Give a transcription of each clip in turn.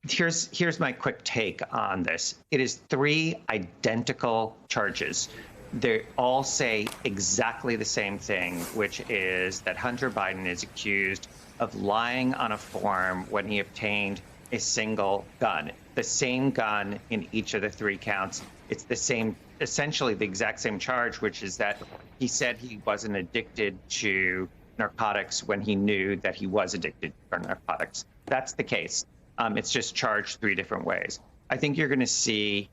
Here's my quick take on this. It is three identical charges. They all say exactly the same thing, which is that Hunter Biden is accused of lying on a form when he obtained a single gun. The same gun in each of the three counts. It's the same, essentially the exact same charge, which is that he said he wasn't addicted to narcotics when he knew that he was addicted to narcotics. That's the case. It's just charged three different ways. I think you're going to see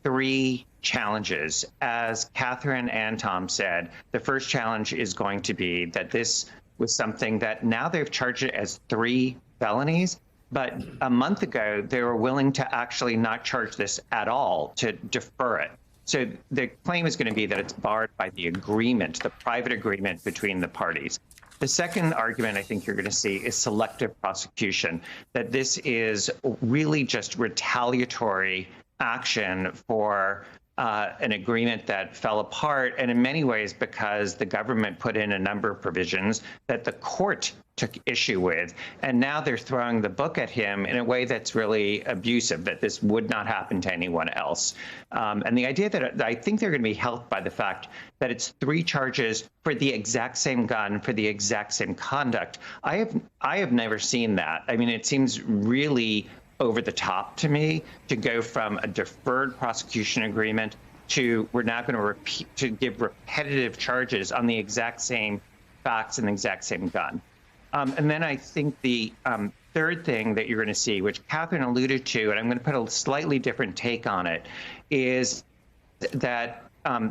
three challenges. As Catherine and Tom said, the first challenge is going to be that this was something that now they've charged it as three felonies, but a month ago, they were willing to actually not charge this at all, to defer it. So the claim is going to be that it's barred by the agreement, the private agreement between the parties. The second argument I think you're going to see is selective prosecution, that this is really just retaliatory action for an agreement that fell apart, and in many ways because the government put in a number of provisions that the court took issue with, and now they're throwing the book at him in a way that's really abusive, that this would not happen to anyone else. And the idea that I think they're going to be helped by the fact that it's three charges for the exact same gun, for the exact same conduct. I have never seen that. I mean, it seems really over the top to me to go from a deferred prosecution agreement to we're now going to give repetitive charges on the exact same facts and the exact same gun. And then I think the third thing that you're going to see, which Catherine alluded to, and I'm going to put a slightly different take on it, is that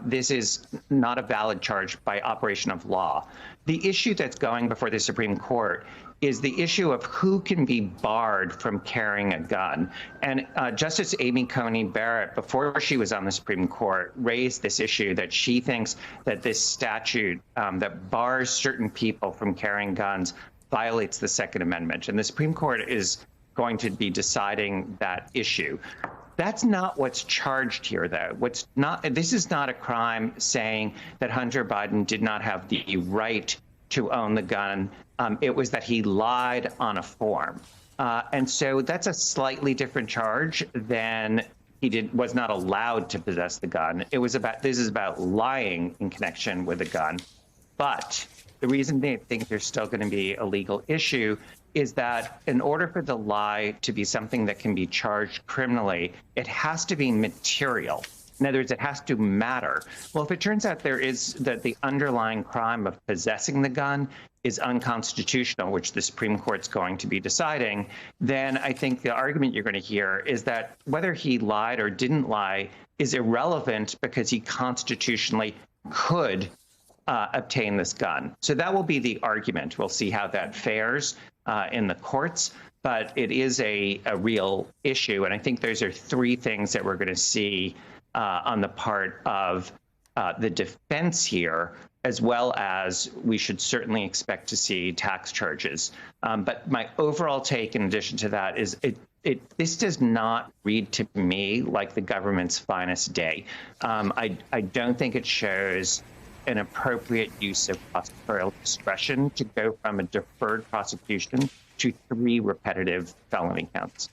this is not a valid charge by operation of law. The issue that's going before the Supreme Court is the issue of who can be barred from carrying a gun. And Justice Amy Coney Barrett, before she was on the Supreme Court, raised this issue that she thinks that this statute that bars certain people from carrying guns violates the Second Amendment. And the Supreme Court is going to be deciding that issue. That's not what's charged here, though. This is not a crime saying that Hunter Biden did not have the right to own the gun. It was that he lied on a form. And so that's a slightly different charge than was not allowed to possess the gun. This is about lying in connection with a gun. But the reason they think there's still going to be a legal issue is that in order for the lie to be something that can be charged criminally, it has to be material. In other words, it has to matter. Well, if it turns out that the underlying crime of possessing the gun is unconstitutional, which the Supreme Court's going to be deciding, then I think the argument you're going to hear is that whether he lied or didn't lie is irrelevant because he constitutionally could obtain this gun. So that will be the argument. We'll see how that fares in the courts, but it is a real issue. And I think those are three things that we're going to see on the part of the defense here, as well as we should certainly expect to see tax charges. But my overall take, in addition to that, is this does not read to me like the government's finest day. I don't think it shows an appropriate use of prosecutorial discretion to go from a deferred prosecution to three repetitive felony counts.